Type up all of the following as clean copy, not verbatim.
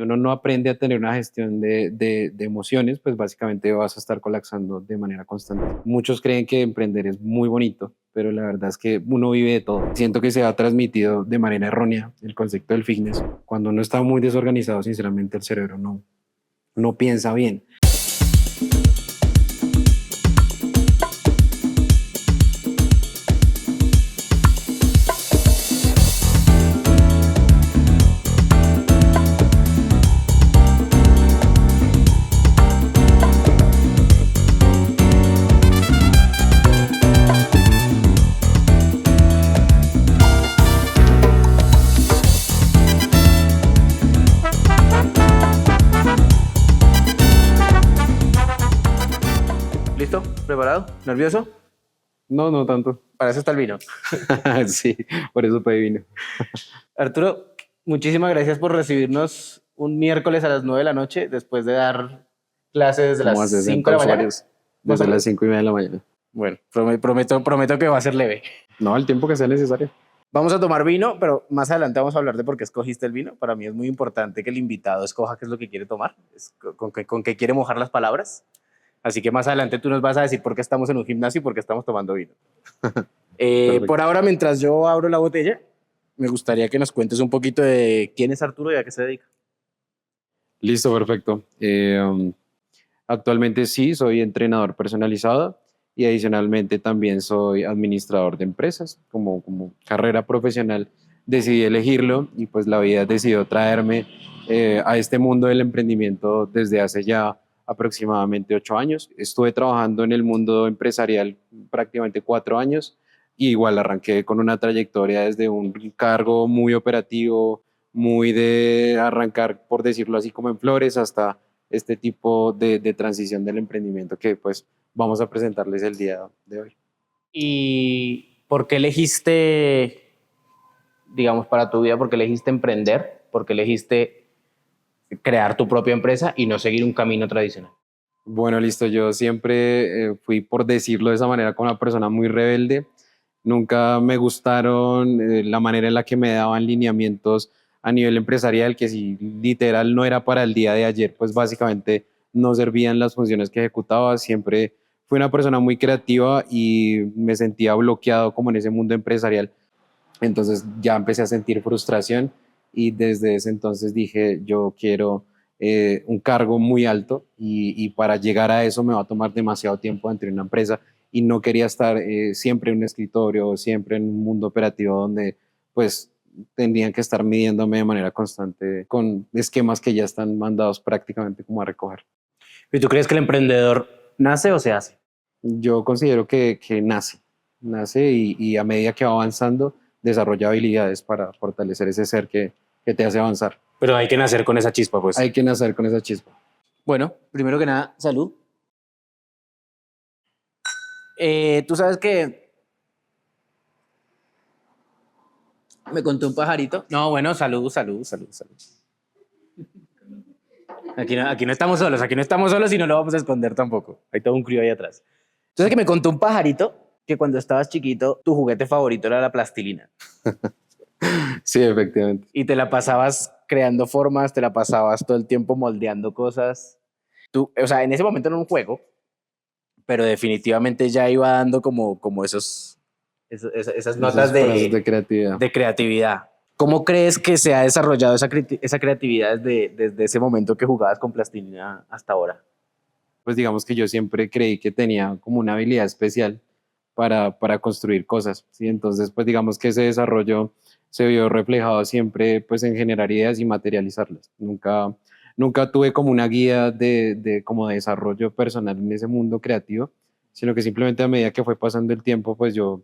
uno no aprende a tener una gestión de emociones, pues básicamente vas a estar colapsando de manera constante. Muchos creen que emprender es muy bonito, pero la verdad es que uno vive de todo. Siento que se ha transmitido de manera errónea el concepto del fitness. Cuando uno está muy desorganizado, sinceramente el cerebro no piensa bien. ¿Listo? ¿Preparado? ¿Nervioso? No tanto. Para eso está el vino. Sí, por eso pedí vino. Arturo, muchísimas gracias por recibirnos un miércoles a las 9 de la noche después de dar clases desde Como a las 5 60 de la mañana. usuarios desde las 5:30 de la mañana. Bueno, prometo que va a ser leve. No, el tiempo que sea necesario. Vamos a tomar vino, pero más adelante vamos a hablar de por qué escogiste el vino. Para mí es muy importante que el invitado escoja qué es lo que quiere tomar, con qué quiere mojar las palabras. Así que más adelante tú nos vas a decir por qué estamos en un gimnasio y por qué estamos tomando vino. Por ahora, mientras yo abro la botella, me gustaría que nos cuentes un poquito de quién es Arturo y a qué se dedica. Listo, perfecto. Actualmente sí, soy entrenador personalizado y adicionalmente también soy administrador de empresas. Como carrera profesional decidí elegirlo y pues la vida decidió traerme a este mundo del emprendimiento desde hace ya aproximadamente 8 años. Estuve trabajando en el mundo empresarial prácticamente 4 años y igual arranqué con una trayectoria desde un cargo muy operativo, muy de arrancar, por decirlo así, como en flores, hasta este tipo de transición del emprendimiento que pues vamos a presentarles el día de hoy. ¿Y por qué elegiste, digamos, para tu vida, por qué elegiste emprender? ¿Por qué elegiste crear tu propia empresa y no seguir un camino tradicional? Bueno, listo, yo siempre fui, por decirlo de esa manera, como una persona muy rebelde. Nunca me gustaron la manera en la que me daban lineamientos a nivel empresarial, que si literal no era para el día de ayer, pues básicamente no servían las funciones que ejecutaba. Siempre fui una persona muy creativa y me sentía bloqueado como en ese mundo empresarial. Entonces ya empecé a sentir frustración y desde ese entonces dije, yo quiero un cargo muy alto y para llegar a eso me va a tomar demasiado tiempo dentro de una empresa y no quería estar siempre en un escritorio, siempre en un mundo operativo donde pues tendrían que estar midiéndome de manera constante con esquemas que ya están mandados prácticamente como a recoger. ¿Y tú crees que el emprendedor nace o se hace? Yo considero que nace y a medida que va avanzando desarrolla habilidades para fortalecer ese ser que te hace avanzar. Pero hay que nacer con esa chispa, pues. Hay que nacer con esa chispa. Bueno, primero que nada, salud. Tú sabes que me contó un pajarito. No, bueno, salud. Aquí no estamos solos y no lo vamos a esconder tampoco. Hay todo un crío ahí atrás. Entonces que me contó un pajarito que cuando estabas chiquito tu juguete favorito era la plastilina. Sí, efectivamente. Y te la pasabas creando formas, te la pasabas todo el tiempo moldeando cosas. Tú, o sea, en ese momento era un juego, pero definitivamente ya iba dando como esas notas de creatividad. de creatividad. ¿Cómo crees que se ha desarrollado esa creatividad desde ese momento que jugabas con plastilina hasta ahora? Pues digamos que yo siempre creí que tenía como una habilidad especial para construir cosas, ¿sí? Entonces, pues digamos que ese desarrollo se vio reflejado siempre pues en generar ideas y materializarlas. Nunca tuve como una guía como de desarrollo personal en ese mundo creativo, sino que simplemente a medida que fue pasando el tiempo, pues yo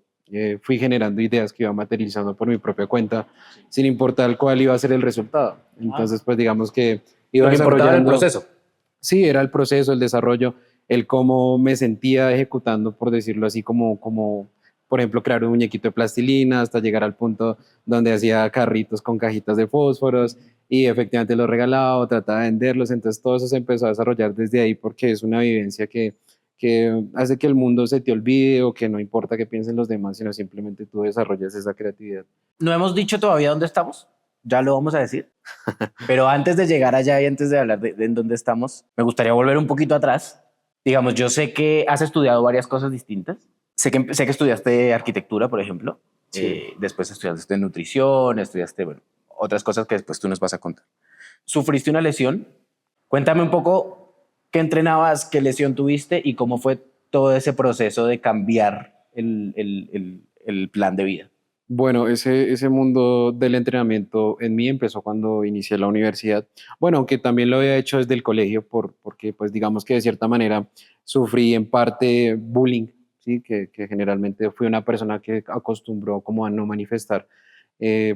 fui generando ideas que iba materializando por mi propia cuenta, sin importar cuál iba a ser el resultado. Entonces, pues digamos que iba Lo que importaba era el desarrollando. proceso. Sí, era el proceso, el desarrollo, el cómo me sentía ejecutando, por decirlo así, como por ejemplo, crear un muñequito de plastilina hasta llegar al punto donde hacía carritos con cajitas de fósforos y efectivamente los regalaba o trataba de venderlos. Entonces todo eso se empezó a desarrollar desde ahí porque es una vivencia que hace que el mundo se te olvide o que no importa qué piensen los demás, sino simplemente tú desarrollas esa creatividad. No hemos dicho todavía dónde estamos. ya lo vamos a decir. Pero antes de llegar allá y antes de hablar de en dónde estamos, me gustaría volver un poquito atrás. Digamos, yo sé que has estudiado varias cosas distintas. Sé que estudiaste arquitectura, por ejemplo. Sí. Después estudiaste nutrición, estudiaste, bueno, otras cosas que después tú nos vas a contar. Sufriste una lesión. Cuéntame un poco qué entrenabas, qué lesión tuviste y cómo fue todo ese proceso de cambiar el plan de vida. Bueno, ese mundo del entrenamiento en mí empezó cuando inicié la universidad. Bueno, aunque también lo había hecho desde el colegio, porque pues digamos que de cierta manera sufrí en parte bullying, ¿sí? Que generalmente fui una persona que acostumbró como a no manifestar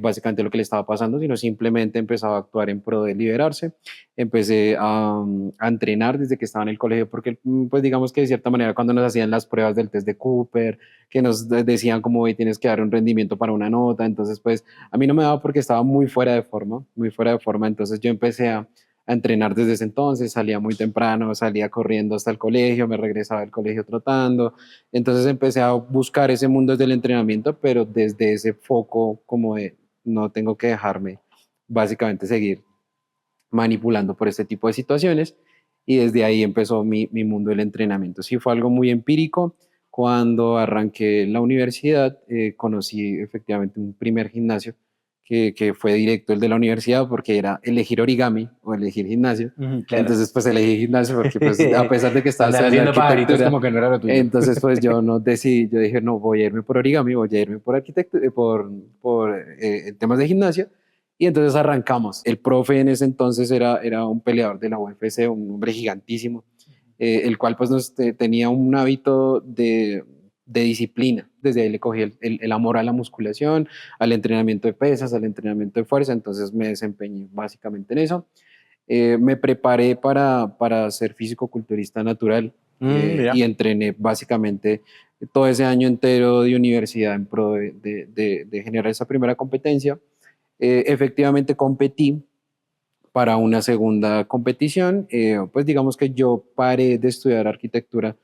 básicamente lo que le estaba pasando, sino simplemente empezaba a actuar en pro de liberarse. Empecé a entrenar desde que estaba en el colegio, porque pues digamos que de cierta manera cuando nos hacían las pruebas del test de Cooper, que nos decían como hoy tienes que dar un rendimiento para una nota, entonces pues a mí no me daba porque estaba muy fuera de forma, entonces yo empecé a entrenar desde ese entonces, salía muy temprano, salía corriendo hasta el colegio, me regresaba del colegio trotando, entonces empecé a buscar ese mundo del entrenamiento, pero desde ese foco como de no tengo que dejarme básicamente seguir manipulando por este tipo de situaciones y desde ahí empezó mi mundo del entrenamiento. Sí, fue algo muy empírico. Cuando arranqué la universidad, conocí efectivamente un primer gimnasio que fue directo el de la universidad porque era elegir origami o elegir gimnasio. Claro. Entonces, pues elegí gimnasio porque pues a pesar de que estaba Andar estudiando haciendo pajaritos arquitectura, como que no era lo tuyo. entonces pues yo no decidí, yo dije, no, voy a irme por origami, voy a irme por arquitectura, por temas de gimnasio. Y entonces arrancamos. El profe en ese entonces era un peleador de la UFC, un hombre gigantísimo, el cual pues tenía un hábito de disciplina. Desde ahí le cogí el amor a la musculación, al entrenamiento de pesas, al entrenamiento de fuerza, entonces me desempeñé básicamente en eso. Me preparé para ser físico-culturista natural Mira. y entrené básicamente todo ese año entero de universidad en pro de generar esa primera competencia. Efectivamente competí para una segunda competición, pues digamos que yo paré de estudiar arquitectura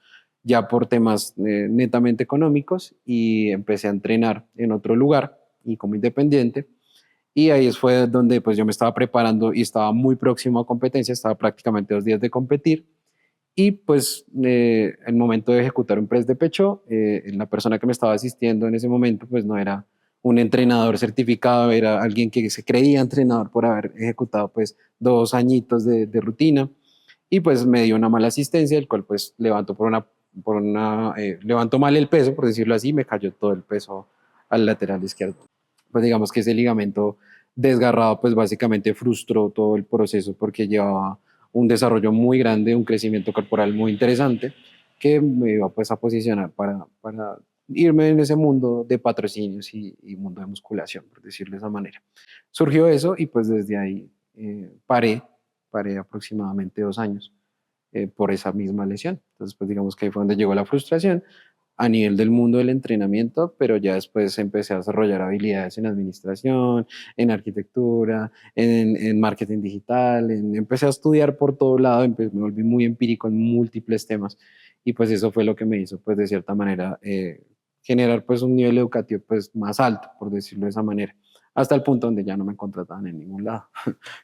ya por temas netamente económicos y empecé a entrenar en otro lugar y como independiente. Y ahí fue donde pues yo me estaba preparando y estaba muy próximo a competencia, estaba prácticamente 2 días de competir. Y pues el momento de ejecutar un press de pecho, la persona que me estaba asistiendo en ese momento pues no era un entrenador certificado, era alguien que se creía entrenador por haber ejecutado pues 2 añitos de rutina y pues me dio una mala asistencia, el cual pues levantó levantó mal el peso, por decirlo así, me cayó todo el peso al lateral izquierdo. Pues digamos que ese ligamento desgarrado pues básicamente frustró todo el proceso porque llevaba un desarrollo muy grande, un crecimiento corporal muy interesante que me iba pues a posicionar para irme en ese mundo de patrocinios y mundo de musculación, por decirlo de esa manera. Surgió eso y pues desde ahí paré aproximadamente 2 años por esa misma lesión. Entonces pues digamos que ahí fue donde llegó la frustración a nivel del mundo del entrenamiento, pero ya después empecé a desarrollar habilidades en administración, en arquitectura, en marketing digital, empecé a estudiar por todo lado, me volví muy empírico en múltiples temas y pues eso fue lo que me hizo pues de cierta manera generar pues un nivel educativo pues más alto, por decirlo de esa manera, hasta el punto donde ya no me contrataban en ningún lado.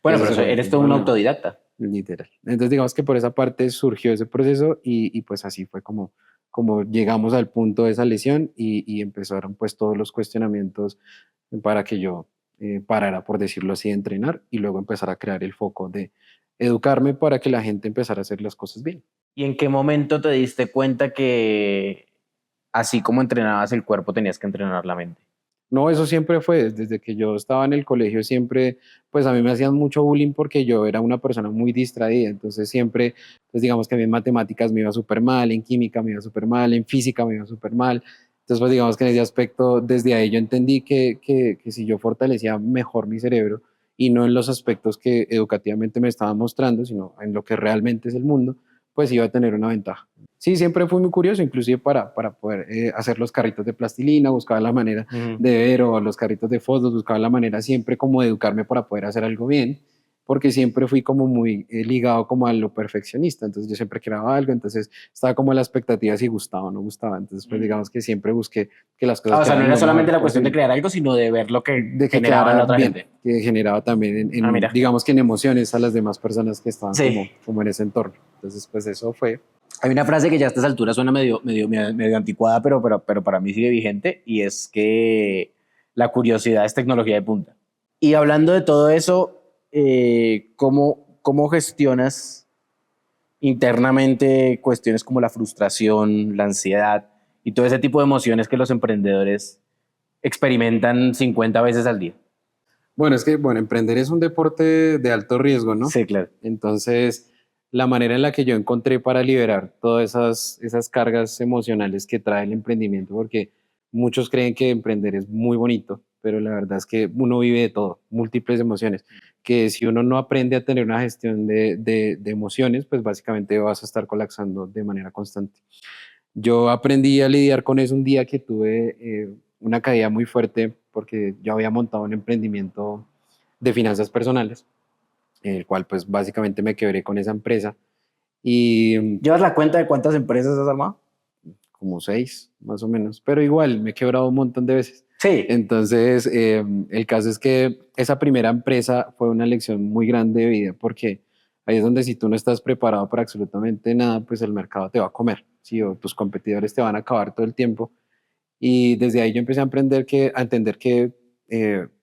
Bueno, Ese pero fue eres un todo un problema. autodidacta. Literal. Entonces, digamos que por esa parte surgió ese proceso y pues así fue como llegamos al punto de esa lesión y empezaron pues todos los cuestionamientos para que yo parara, por decirlo así, de entrenar y luego empezar a crear el foco de educarme para que la gente empezara a hacer las cosas bien. ¿Y en qué momento te diste cuenta que así como entrenabas el cuerpo tenías que entrenar la mente? No, eso siempre fue, desde que yo estaba en el colegio siempre, pues a mí me hacían mucho bullying porque yo era una persona muy distraída, entonces siempre, pues digamos que a mí en matemáticas me iba súper mal, en química me iba súper mal, en física me iba súper mal, entonces pues digamos que en ese aspecto, desde ahí yo entendí que si yo fortalecía mejor mi cerebro y no en los aspectos que educativamente me estaban mostrando, sino en lo que realmente es el mundo, pues iba a tener una ventaja. Sí, siempre fui muy curioso, inclusive para poder hacer los carritos de plastilina, buscaba la manera de ver o los carritos de fotos, buscaba la manera siempre como de educarme para poder hacer algo bien. porque siempre fui como muy ligado como a lo perfeccionista, entonces yo siempre creaba algo, entonces estaba como a la expectativa si gustaba o no gustaba, entonces pues digamos que siempre busqué que las cosas O sea, no quedaran era lo solamente mejor la cuestión de posible, crear algo, sino de ver lo que de que generaba en quedara la otra bien, gente. que generaba también Ah, mira. digamos que en emociones a las demás personas que estaban Sí. como en ese entorno, entonces pues eso fue. Hay una frase que ya a estas alturas suena medio anticuada, pero para mí sigue vigente, y es que la curiosidad es tecnología de punta. Y hablando de todo eso, ¿cómo gestionas internamente cuestiones como la frustración, la ansiedad y todo ese tipo de emociones que los emprendedores experimentan 50 veces al día? Bueno, es que, bueno, emprender es un deporte de alto riesgo, ¿no? Sí, claro. Entonces, la manera en la que yo encontré para liberar todas esas cargas emocionales que trae el emprendimiento, porque muchos creen que emprender es muy bonito, pero la verdad es que uno vive de todo, múltiples emociones, que si uno no aprende a tener una gestión de emociones, pues básicamente vas a estar colapsando de manera constante. Yo aprendí a lidiar con eso un día que tuve una caída muy fuerte porque yo había montado un emprendimiento de finanzas personales, el cual pues básicamente me quebré con esa empresa y ¿Llevas la cuenta de cuántas empresas has armado? como 6 más o menos, pero igual me he quebrado un montón de veces. Sí. Entonces, el caso es que esa primera empresa fue una lección muy grande de vida porque ahí es donde si tú no estás preparado para absolutamente nada, pues el mercado te va a comer, ¿sí? O tus competidores te van a acabar todo el tiempo. Y desde ahí yo empecé a entender que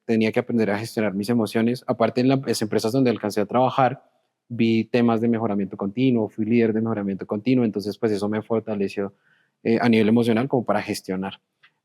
tenía que aprender a gestionar mis emociones. Aparte, en las empresas donde alcancé a trabajar, vi temas de mejoramiento continuo, fui líder de mejoramiento continuo, entonces pues eso me fortaleció a nivel emocional como para gestionar.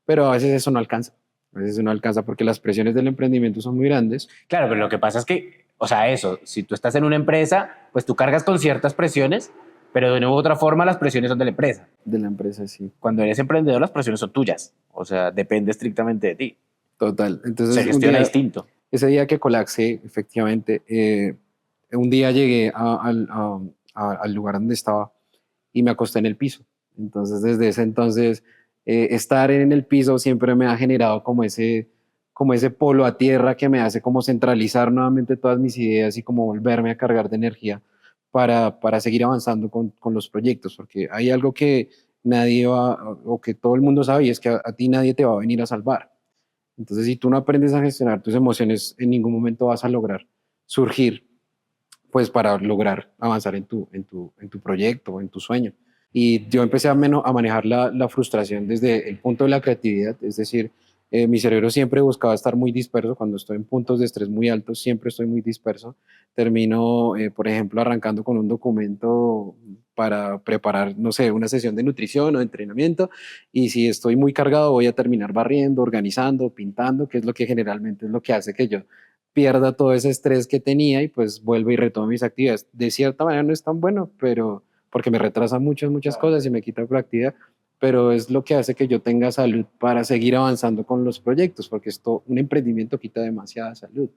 Pero a veces eso no alcanza, a veces eso no alcanza porque las presiones del emprendimiento son muy grandes. Claro, pero lo que pasa es que, o sea, eso, si tú estás en una empresa, pues tú cargas con ciertas presiones, pero de una u otra forma las presiones son de la empresa. De la empresa, sí, Cuando eres emprendedor, las presiones son tuyas. O sea, depende estrictamente de ti. total. Se Entonces, gestiona distinto. ese día que colapsé, efectivamente, un día llegué al lugar donde estaba y me acosté en el piso. Entonces, desde ese entonces, estar en el piso siempre me ha generado como ese polo a tierra que me hace como centralizar nuevamente todas mis ideas y como volverme a cargar de energía para seguir avanzando con los proyectos, porque hay algo que nadie va, o que todo el mundo sabe, y es que a ti nadie te va a venir a salvar. Entonces, si tú no aprendes a gestionar tus emociones, en ningún momento vas a lograr surgir, pues para lograr avanzar en tu proyecto o en tu sueño. Y yo empecé a manejar la frustración desde el punto de la creatividad, es decir, mi cerebro siempre buscaba estar muy disperso. Cuando estoy en puntos de estrés muy altos, siempre estoy muy disperso. Termino, por ejemplo, arrancando con un documento para preparar, no sé, una sesión de nutrición o de entrenamiento. Y si estoy muy cargado, voy a terminar barriendo, organizando, pintando, que es lo que generalmente es lo que hace que yo pierda todo ese estrés que tenía y pues vuelvo y retomo mis actividades. De cierta manera no es tan bueno, pero porque me retrasa muchas cosas y me quita proactividad, pero es lo que hace que yo tenga salud para seguir avanzando con los proyectos, porque un emprendimiento quita demasiada salud.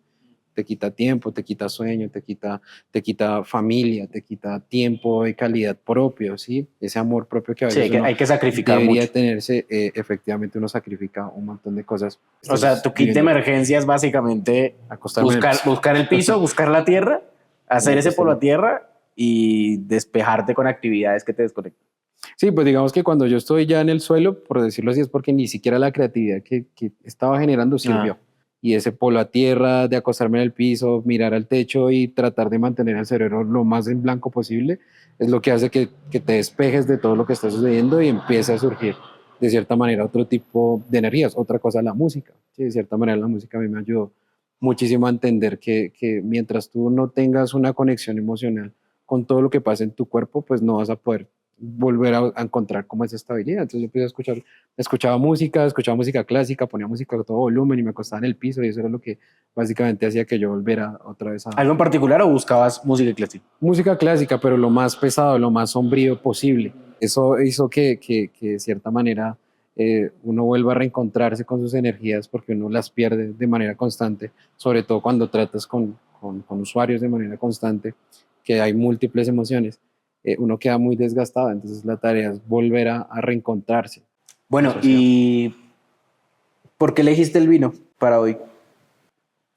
Te quita tiempo, te quita sueño, te quita familia, te quita tiempo de calidad propio, ¿sí? Ese amor propio que a Sí, veces uno hay que sacrificar debería mucho. tenerse, efectivamente uno sacrifica un montón de cosas. O sea, Estás tu kit de viviendo, emergencia es básicamente acostarme en el piso. buscar el piso, buscar la tierra, Y me hacer ese acosté en polo el a tierra y despejarte con actividades que te desconecten. Sí, pues digamos que cuando yo estoy ya en el suelo, por decirlo así, es porque ni siquiera la creatividad que estaba generando Ah, sirvió. Y ese polo a tierra, de acostarme en el piso, mirar al techo y tratar de mantener el cerebro lo más en blanco posible, es lo que hace que te despejes de todo lo que está sucediendo y empiece a surgir de cierta manera otro tipo de energías. Otra cosa, la música. Sí, de cierta manera la música a mí me ayudó muchísimo a entender que mientras tú no tengas una conexión emocional con todo lo que pasa en tu cuerpo, pues no vas a poder volver a encontrar como esa estabilidad. Entonces yo empecé a escuchaba música clásica, ponía música a todo volumen y me acostaba en el piso y eso era lo que básicamente hacía que yo volviera otra vez a ¿algo en particular o buscabas música clásica? música clásica, pero lo más pesado, lo más sombrío posible. Eso hizo que de cierta manera uno vuelva a reencontrarse con sus energías porque uno las pierde de manera constante, sobre todo cuando tratas con usuarios de manera constante, que hay múltiples emociones. Uno queda muy desgastado, entonces la tarea es volver a reencontrarse. Bueno, Eso ha sido. ¿y por qué elegiste el vino para hoy?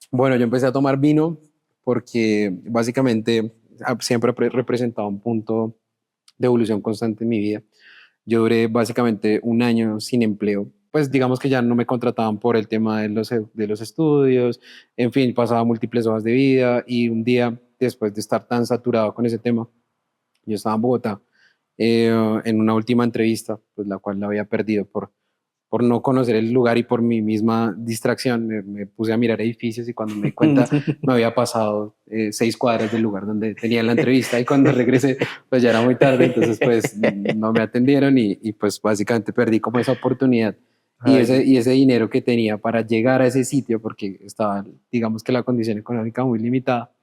Bueno, yo empecé a tomar vino porque básicamente siempre he representado un punto de evolución constante en mi vida. Yo duré básicamente un año sin empleo, pues digamos que ya no me contrataban por el tema de los estudios, en fin, pasaba múltiples hojas de vida y un día, después de estar tan saturado con ese tema, yo estaba en Bogotá en una última entrevista, pues la cual la había perdido por no conocer el lugar y por mi misma distracción. Me puse a mirar edificios y cuando me di cuenta me había pasado 6 cuadras del lugar donde tenía la entrevista y cuando regresé pues ya era muy tarde, entonces pues no me atendieron y pues básicamente perdí como esa oportunidad y ese dinero que tenía para llegar a ese sitio porque estaba, digamos que la condición económica muy limitada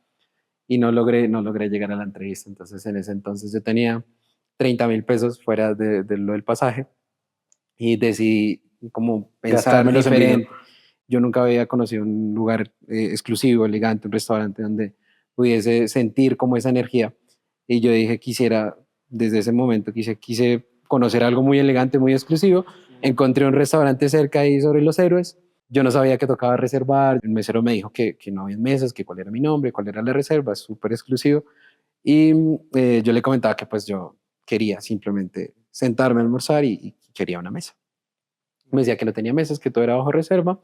y no logré llegar a la entrevista. Entonces en ese entonces yo tenía 30.000 pesos fuera de lo del pasaje y decidí como pensar Gastármelos en vino. diferente. Yo nunca había conocido un lugar exclusivo, elegante, un restaurante donde pudiese sentir como esa energía. Y yo dije, desde ese momento quise conocer algo muy elegante, muy exclusivo. Encontré un restaurante cerca ahí sobre Los Héroes. Yo no sabía que tocaba reservar. El mesero me dijo que no había mesas, que cuál era mi nombre, cuál era la reserva, es súper exclusivo. Y yo le comentaba que pues yo quería simplemente sentarme a almorzar y quería una mesa. Me decía que no tenía mesas, que todo era bajo reserva,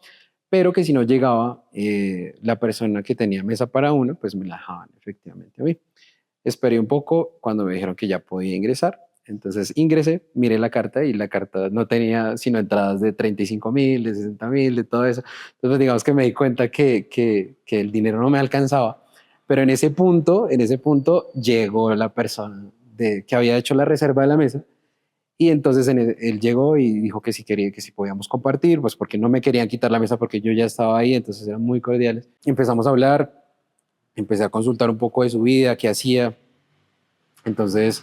pero que si no llegaba la persona que tenía mesa para uno, pues me la dejaban efectivamente a mí. Esperé un poco cuando me dijeron que ya podía ingresar. Entonces ingresé, miré la carta y la carta no tenía sino entradas de 35.000, de 60.000, de todo eso. Entonces digamos que me di cuenta que el dinero no me alcanzaba. Pero en ese punto llegó la persona que había hecho la reserva de la mesa y entonces él llegó y dijo que si quería, que si podíamos compartir, pues porque no me querían quitar la mesa porque yo ya estaba ahí, entonces eran muy cordiales. Empezamos a hablar, empecé a consultar un poco de su vida, qué hacía. Entonces,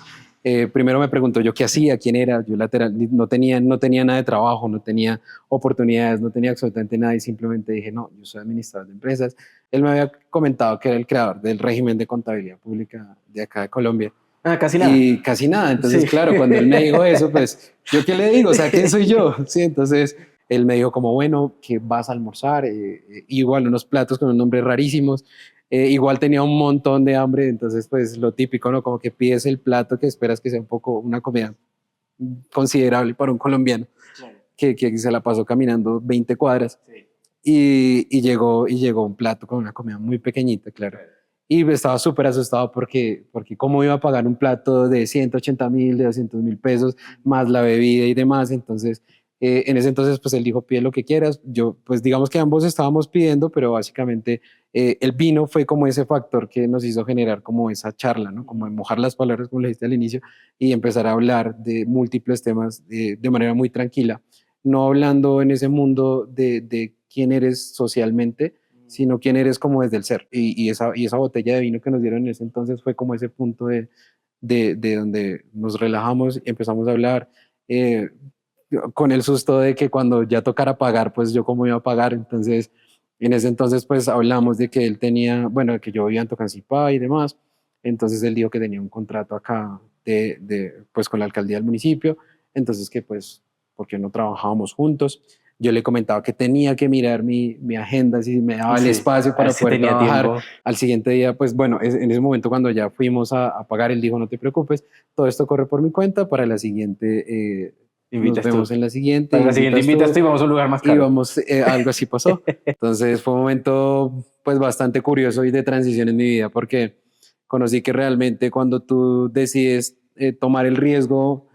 primero me preguntó yo qué hacía, quién era. Yo lateral, no tenía nada de trabajo, no tenía oportunidades, no tenía absolutamente nada y simplemente dije, no, yo soy administrador de empresas. Él me había comentado que era el creador del régimen de contabilidad pública de acá de Colombia. Ah, casi nada. Y casi nada. Entonces, Sí. claro, cuando él me dijo eso, pues, ¿yo qué le digo? O sea, ¿quién soy yo? Sí, entonces él me dijo como, bueno, que vas a almorzar, igual unos platos con unos nombres rarísimos, igual tenía un montón de hambre, entonces pues lo típico, ¿no? Como que pides el plato que esperas que sea un poco una comida considerable para un colombiano, Claro. que se la pasó caminando 20 cuadras Sí. y llegó un plato con una comida muy pequeñita, claro. Y estaba súper asustado porque cómo iba a pagar un plato de 180.000, de 200.000 pesos, más la bebida y demás. Entonces, en ese entonces, pues él dijo, pide lo que quieras. Yo, pues digamos que ambos estábamos pidiendo, pero básicamente el vino fue como ese factor que nos hizo generar como esa charla, ¿no? Como de mojar las palabras, como le dijiste al inicio, y empezar a hablar de múltiples temas de manera muy tranquila, no hablando en ese mundo de quién eres socialmente, sino quién eres como desde el ser. Y esa botella de vino que nos dieron en ese entonces fue como ese punto de donde nos relajamos y empezamos a hablar, eh, con el susto de que cuando ya tocara pagar, pues yo cómo iba a pagar. Entonces, en ese entonces, pues hablamos de que él tenía, bueno, que yo vivía en Tocancipá y demás. Entonces él dijo que tenía un contrato acá pues con la alcaldía del municipio. Entonces que pues, porque no trabajábamos juntos. Yo le comentaba que tenía que mirar mi agenda, si me daba el Sí, espacio a ver para si poder tenía trabajar. tiempo. Al siguiente día, pues bueno, en ese momento cuando ya fuimos a pagar, él dijo, no te preocupes, todo esto corre por mi cuenta, para la siguiente, nos Invitas tú. vemos en la siguiente, Para la siguiente invitas tú y vamos a un lugar más y caro. vamos, algo así pasó. Entonces fue un momento pues bastante curioso y de transición en mi vida porque conocí que realmente cuando tú decides tomar el riesgo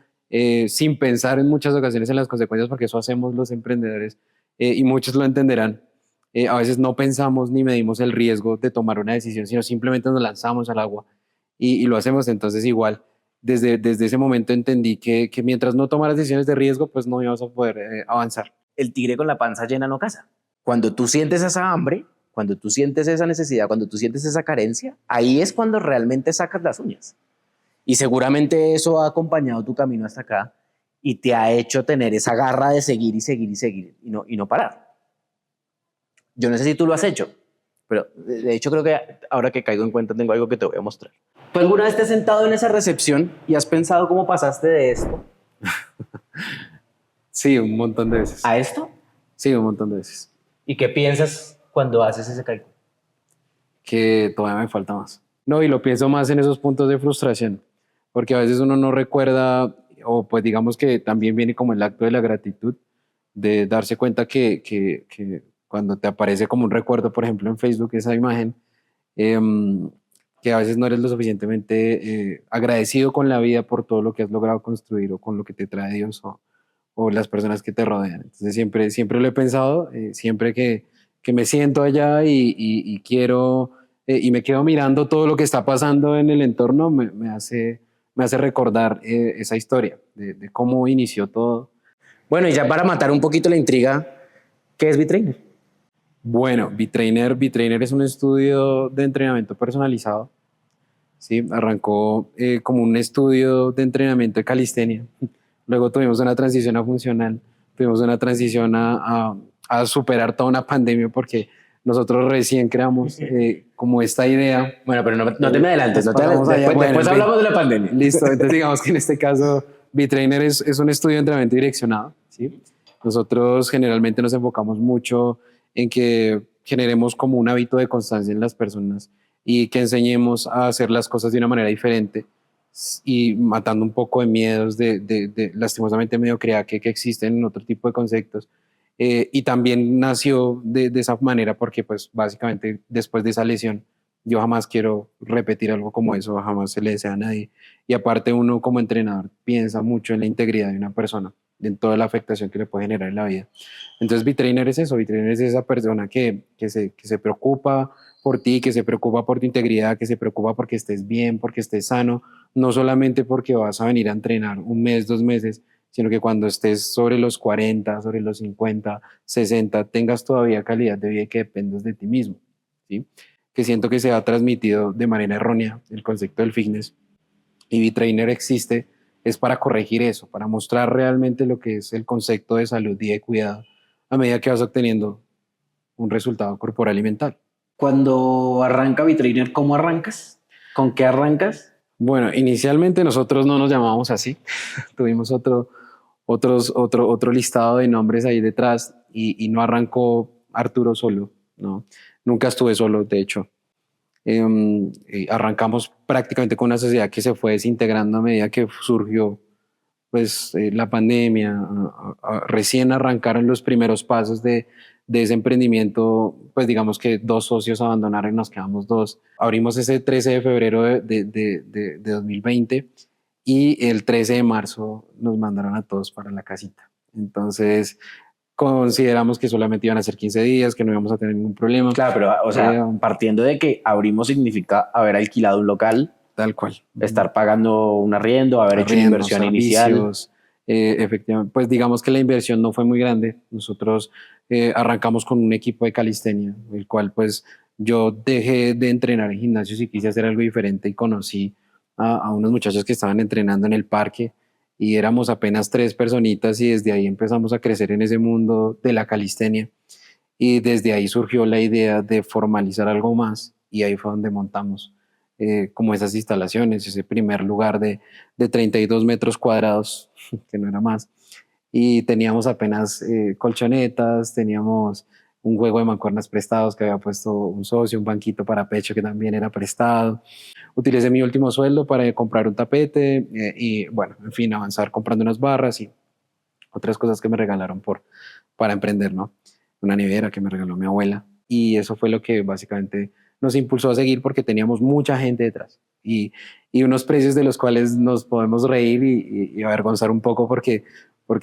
sin pensar en muchas ocasiones en las consecuencias, porque eso hacemos los emprendedores y muchos lo entenderán, a veces no pensamos ni medimos el riesgo de tomar una decisión, sino simplemente nos lanzamos al agua y lo hacemos. Entonces igual, desde ese momento entendí que mientras no tomaras decisiones de riesgo, pues no ibas a poder avanzar. El tigre con la panza llena no caza. Cuando tú sientes esa hambre, cuando tú sientes esa necesidad, cuando tú sientes esa carencia, ahí es cuando realmente sacas las uñas. Y seguramente eso ha acompañado tu camino hasta acá y te ha hecho tener esa garra de seguir y seguir y seguir y no parar. Yo no sé si tú lo has hecho, pero de hecho creo que ahora que caigo en cuenta tengo algo que te voy a mostrar. ¿Tú alguna vez te has sentado en esa recepción y has pensado cómo pasaste de esto Sí, un montón de veces. a esto? Sí, un montón de veces. ¿Y qué piensas cuando haces ese cálculo? que todavía me falta más. No, y lo pienso más en esos puntos de frustración, porque a veces uno no recuerda, o pues digamos que también viene como el acto de la gratitud, de darse cuenta que cuando te aparece como un recuerdo, por ejemplo, en Facebook, esa imagen, em, que a veces no eres lo suficientemente agradecido con la vida por todo lo que has logrado construir o con lo que te trae Dios o las personas que te rodean. Entonces siempre lo he pensado, siempre que me siento allá y quiero y me quedo mirando todo lo que está pasando en el entorno, me hace recordar esa historia de cómo inició todo. Bueno, y ya para matar un poquito la intriga, ¿qué es B-Trainer? Bueno, B-Trainer es un estudio de entrenamiento personalizado. ¿Sí? Arrancó como un estudio de entrenamiento de calistenia. Luego tuvimos una transición a funcional, tuvimos una transición a superar toda una pandemia porque nosotros recién creamos como esta idea. Bueno, pero no te me adelantes, Nos pasamos allá. después, Bueno, después en fin, hablamos de la pandemia. listo, entonces digamos que en este caso B-Trainer es un estudio de entrenamiento direccionado. ¿Sí? Nosotros generalmente nos enfocamos mucho en que generemos como un hábito de constancia en las personas y que enseñemos a hacer las cosas de una manera diferente y matando un poco de miedos de lastimosamente mediocridad que existen en otro tipo de conceptos. Y también nació de esa manera porque pues básicamente después de esa lesión yo jamás quiero repetir algo como eso, jamás se le desea a nadie. Y aparte uno como entrenador piensa mucho en la integridad de una persona, en toda la afectación que le puede generar en la vida. Entonces B-Trainer es eso, B-Trainer es esa persona que se preocupa por ti, que se preocupa por tu integridad, que se preocupa porque estés bien, porque estés sano, no solamente porque vas a venir a entrenar un mes, 2 meses, sino que cuando estés sobre los 40, sobre los 50, 60, tengas todavía calidad de vida y que dependas de ti mismo. ¿Sí? Que siento que se ha transmitido de manera errónea el concepto del fitness y B-Trainer existe es para corregir eso, para mostrar realmente lo que es el concepto de salud y de cuidado a medida que vas obteniendo un resultado corporal y mental. Cuando arranca B-Trainer, ¿cómo arrancas? ¿Con qué arrancas? Bueno, inicialmente nosotros no nos llamábamos así, tuvimos otro listado de nombres ahí detrás y no arrancó Arturo solo, ¿no? Nunca estuve solo, de hecho. Arrancamos prácticamente con una sociedad que se fue desintegrando a medida que surgió pues, la pandemia. Recién arrancaron los primeros pasos de ese emprendimiento, pues digamos que 2 socios abandonaron y nos quedamos 2. Abrimos ese 13 de febrero de 2020 y el 13 de marzo nos mandaron a todos para la casita. Entonces consideramos que solamente iban a ser 15 días, que no íbamos a tener ningún problema. Claro, pero, o sea, partiendo de que abrimos significa haber alquilado un local, tal cual. estar pagando un arriendo, haber hecho una inversión inicial. Efectivamente, pues digamos que la inversión no fue muy grande. Nosotros arrancamos con un equipo de calistenia, el cual pues yo dejé de entrenar en gimnasios y quise hacer algo diferente y conocí a unos muchachos que estaban entrenando en el parque y éramos apenas 3 personitas y desde ahí empezamos a crecer en ese mundo de la calistenia y desde ahí surgió la idea de formalizar algo más y ahí fue donde montamos como esas instalaciones, ese primer lugar de 32 metros cuadrados, que no era más, y teníamos apenas colchonetas, teníamos un juego de mancuernas prestados que había puesto un socio, un banquito para pecho que también era prestado. Utilicé mi último sueldo para comprar un tapete y bueno, en fin, avanzar comprando unas barras y otras cosas que me regalaron para emprender, ¿no? Una nevera que me regaló mi abuela y eso fue lo que básicamente nos impulsó a seguir porque teníamos mucha gente detrás y unos precios de los cuales nos podemos reír y avergonzar un poco porque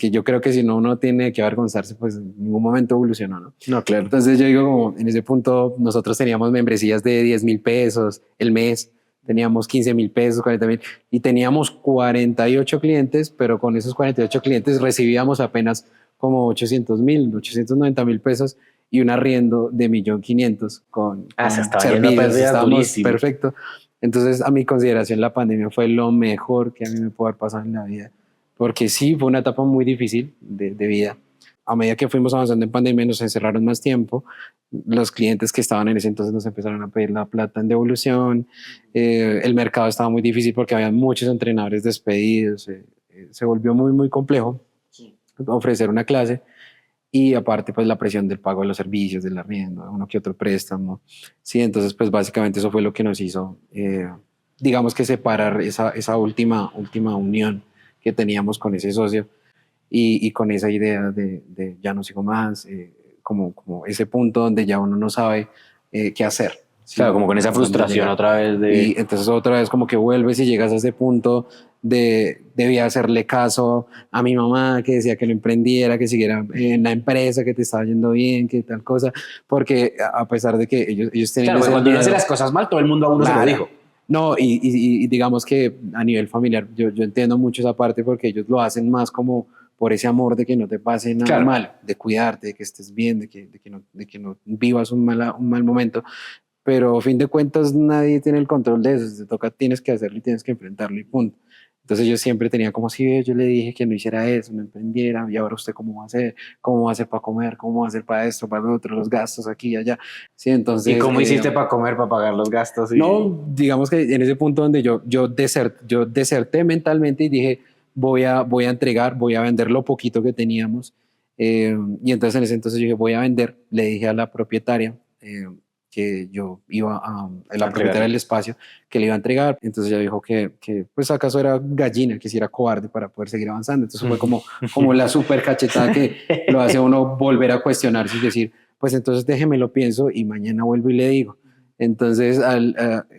yo creo que si no uno tiene que avergonzarse, pues en ningún momento evolucionó, ¿no? No, claro. Entonces yo digo como en ese punto nosotros teníamos membresías de 10.000 pesos el mes, teníamos 15.000 pesos, 40.000 y teníamos 48 clientes, pero con esos 48 clientes recibíamos apenas como 800.000, 890.000 pesos y un arriendo de 1.500.000 con Se estaba servicios, estábamos durísimo. perfecto. Entonces, a mi consideración, la pandemia fue lo mejor que a mí me pudo haber pasado en la vida, porque sí, fue una etapa muy difícil de vida. A medida que fuimos avanzando en pandemia, nos encerraron más tiempo. Los clientes que estaban en ese entonces nos empezaron a pedir la plata en devolución. El mercado estaba muy difícil porque había muchos entrenadores despedidos. Se volvió muy, muy complejo ofrecer una clase. y aparte pues la presión del pago de los servicios, del arriendo, uno que otro préstamo. Sí, entonces pues básicamente eso fue lo que nos hizo, digamos que separar esa última unión que teníamos con ese socio y con esa idea de ya no sigo más, como ese punto donde ya uno no sabe qué hacer. ¿Sí? Claro, como con esa Donde frustración llega. otra vez de... Y entonces otra vez como que vuelves y llegas a ese punto de debía hacerle caso a mi mamá que decía que lo emprendiera, que siguiera en la empresa, que te estaba yendo bien, que tal cosa, porque a pesar de que ellos tienen Claro, porque ese cuando uno miedo, hace las cosas mal, todo el mundo a uno se lo claro. dijo. No, y digamos que a nivel familiar yo entiendo mucho esa parte porque ellos lo hacen más como por ese amor de que no te pase nada Claro. mal, de cuidarte, de que estés bien, de que no vivas un mal momento, pero a fin de cuentas nadie tiene el control de eso, si te toca tienes que hacerlo y tienes que enfrentarlo y punto. Entonces yo siempre tenía como si yo le dije que no hiciera eso, no emprendiera, y ahora usted cómo va a hacer para comer, cómo va a hacer para esto, para lo otro, los gastos aquí y allá. Sí, entonces, ¿Y cómo hiciste para comer, para pagar los gastos? no, digamos que en ese punto donde yo deserté mentalmente y dije, voy a entregar, voy a vender lo poquito que teníamos. Y entonces en ese entonces yo dije, voy a vender. Le dije a la propietaria que yo iba a la propietaria del espacio, que le iba a entregar. Entonces ella dijo que pues acaso era gallina, que si era cobarde para poder seguir avanzando. Entonces fue como la super cachetada que lo hace a uno volver a cuestionarse y decir, pues entonces déjeme lo pienso y mañana vuelvo y le digo. Entonces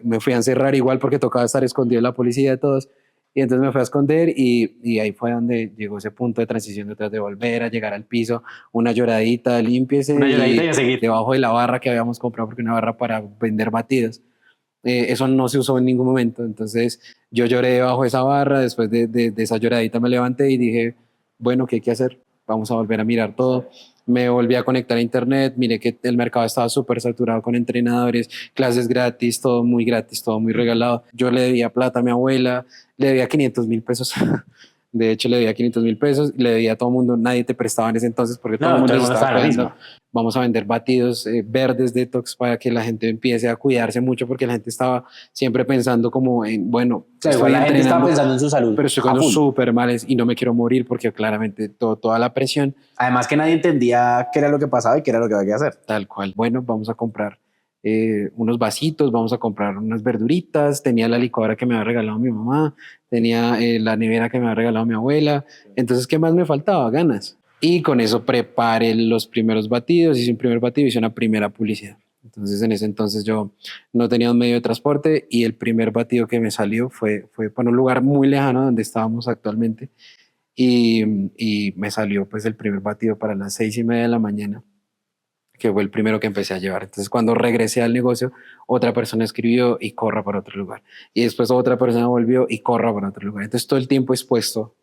me fui a encerrar igual porque tocaba estar escondido de la policía de todos. Y entonces me fui a esconder y ahí fue donde llegó ese punto de transición detrás de volver a llegar al piso, una lloradita, límpiese Una lloradita y a seguir. debajo de la barra que habíamos comprado porque una barra para vender batidos. Eso no se usó en ningún momento. Entonces yo lloré debajo de esa barra, después de esa lloradita me levanté y dije, bueno, ¿qué hay que hacer? Vamos a volver a mirar todo. Me volví a conectar a internet, miré que el mercado estaba súper saturado con entrenadores, clases gratis, todo muy regalado. Yo le debía plata a mi abuela, le debía 500,000 pesos. De hecho, le debía 500,000 pesos, le debía a todo el mundo, nadie te prestaba en ese entonces porque todo el mundo estaba cuidando. Vamos a vender batidos verdes detox para que la gente empiece a cuidarse mucho porque la gente estaba siempre pensando como en, bueno, claro, igual la gente estaba pensando en su salud. Pero estoy quedando súper mal y no me quiero morir porque claramente toda la presión. Además que nadie entendía qué era lo que pasaba y qué era lo que había que hacer. Tal cual. Bueno, vamos a comprar unos vasitos, vamos a comprar unas verduritas, tenía la licuadora que me había regalado mi mamá, tenía la nevera que me había regalado mi abuela, entonces, ¿qué más me faltaba? Ganas. Y con eso preparé los primeros batidos, hice un primer batido, hice una primera publicidad. Entonces, en ese entonces yo no tenía un medio de transporte y el primer batido que me salió fue para un lugar muy lejano donde estábamos actualmente y me salió pues el primer batido para las 6:30 de la mañana, que fue el primero que empecé a llevar. Entonces, cuando regresé al negocio, otra persona escribió y corra para otro lugar. Y después otra persona volvió y corra para otro lugar. Entonces, todo el tiempo expuesto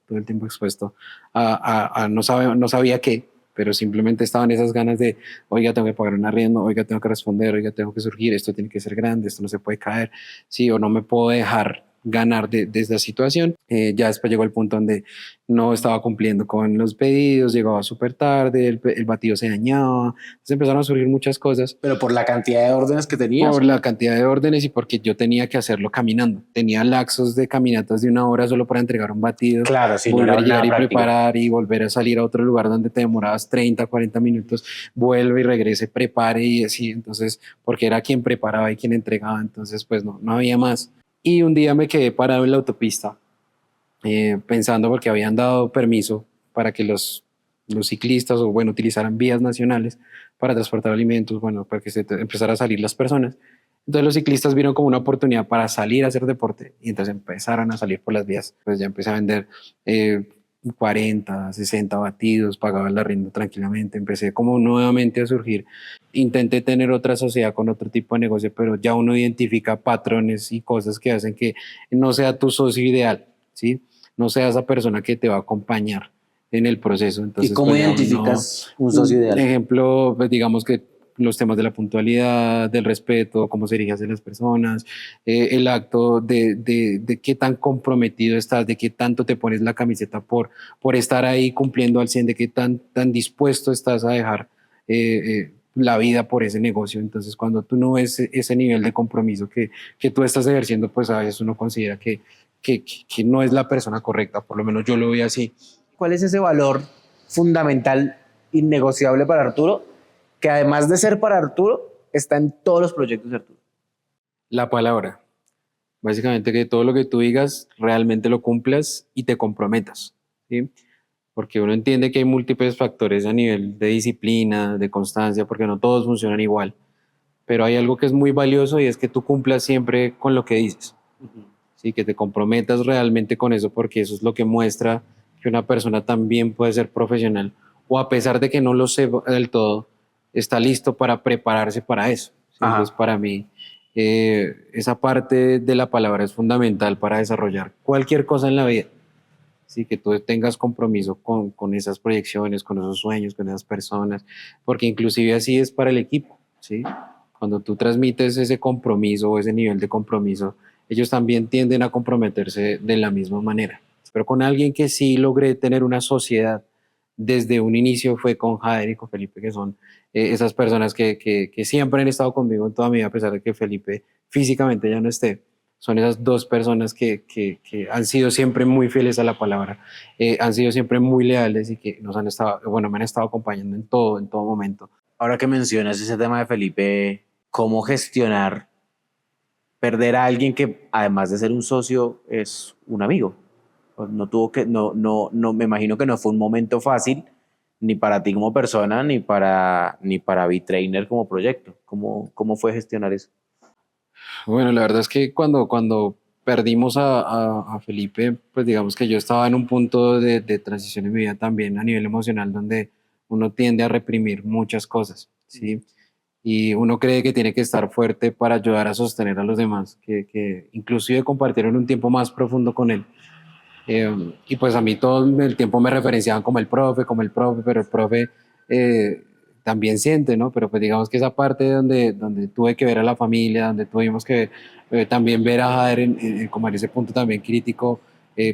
no sabía qué, pero simplemente estaban esas ganas de, oiga, tengo que pagar un arriendo, oiga, tengo que responder, oiga, tengo que surgir, esto tiene que ser grande, esto no se puede caer, sí, o no me puedo dejar ganar de esta situación. Ya después llegó el punto donde no estaba cumpliendo con los pedidos, llegaba súper tarde, el batido se dañaba, entonces empezaron a surgir muchas cosas. Pero por la cantidad de órdenes que tenías. Por la cantidad de órdenes y porque yo tenía que hacerlo caminando. Tenía lapsos de caminatas de 1 hora solo para entregar un batido. Claro, sí, volver no a llegar y práctico. Preparar y volver a salir a otro lugar donde te demorabas 30, 40 minutos, vuelve y regrese, prepare y así. Entonces, porque era quien preparaba y quien entregaba, entonces pues no había más. Y un día me quedé parado en la autopista pensando porque habían dado permiso para que los ciclistas o bueno, utilizaran vías nacionales para transportar alimentos, bueno, para que empezara a salir las personas. Entonces los ciclistas vieron como una oportunidad para salir a hacer deporte y entonces empezaron a salir por las vías. Pues ya empecé a vender 40, 60 batidos, pagaba el arriendo tranquilamente, empecé como nuevamente a surgir. Intenté tener otra sociedad con otro tipo de negocio, pero ya uno identifica patrones y cosas que hacen que no sea tu socio ideal, ¿sí? No sea esa persona que te va a acompañar en el proceso. Entonces, ¿y cómo pues, identificas un socio ideal? Ejemplo, pues, digamos que los temas de la puntualidad, del respeto, cómo se dirige hacia las personas, el acto de qué tan comprometido estás, de qué tanto te pones la camiseta por estar ahí cumpliendo al 100, de qué tan dispuesto estás a dejar la vida por ese negocio. Entonces, cuando tú no ves ese nivel de compromiso que tú estás ejerciendo, pues a veces uno considera que no es la persona correcta, por lo menos yo lo veo así. ¿Cuál es ese valor fundamental innegociable para Arturo, que además de ser para Arturo, está en todos los proyectos de Arturo? La palabra. Básicamente que todo lo que tú digas realmente lo cumplas y te comprometas, ¿sí? Porque uno entiende que hay múltiples factores a nivel de disciplina, de constancia, porque no todos funcionan igual. Pero hay algo que es muy valioso y es que tú cumplas siempre con lo que dices, ¿sí? Que te comprometas realmente con eso, porque eso es lo que muestra que una persona también puede ser profesional o a pesar de que no lo sepa del todo, está listo para prepararse para eso, ¿sí? Ajá. Entonces, para mí, esa parte de la palabra es fundamental para desarrollar cualquier cosa en la vida. Sí, que tú tengas compromiso con esas proyecciones, con esos sueños, con esas personas, porque inclusive así es para el equipo, ¿sí? Cuando tú transmites ese compromiso o ese nivel de compromiso, ellos también tienden a comprometerse de la misma manera. Pero con alguien que sí logré tener una sociedad desde un inicio fue con Jader y con Felipe, que son esas personas que siempre han estado conmigo en toda mi vida, a pesar de que Felipe físicamente ya no esté. Son esas dos personas que han sido siempre muy fieles a la palabra, han sido siempre muy leales y que nos han estado, bueno, me han estado acompañando en todo momento. Ahora que mencionas ese tema de Felipe, ¿cómo gestionar perder a alguien que además de ser un socio es un amigo? Pues no tuvo que, no, me imagino que no fue un momento fácil ni para ti como persona, ni para B-Trainer como proyecto. ¿Cómo fue gestionar eso? Bueno, la verdad es que cuando perdimos a Felipe, pues digamos que yo estaba en un punto de transición en mi vida también a nivel emocional donde uno tiende a reprimir muchas cosas, ¿sí? Y uno cree que tiene que estar fuerte para ayudar a sostener a los demás, que inclusive compartieron un tiempo más profundo con él. Y pues a mí todo el tiempo me referenciaban como el profe, pero el profe eh, también siente, ¿no? Pero pues digamos que esa parte donde tuve que ver a la familia, donde tuvimos que también ver a Jader como en ese punto también crítico,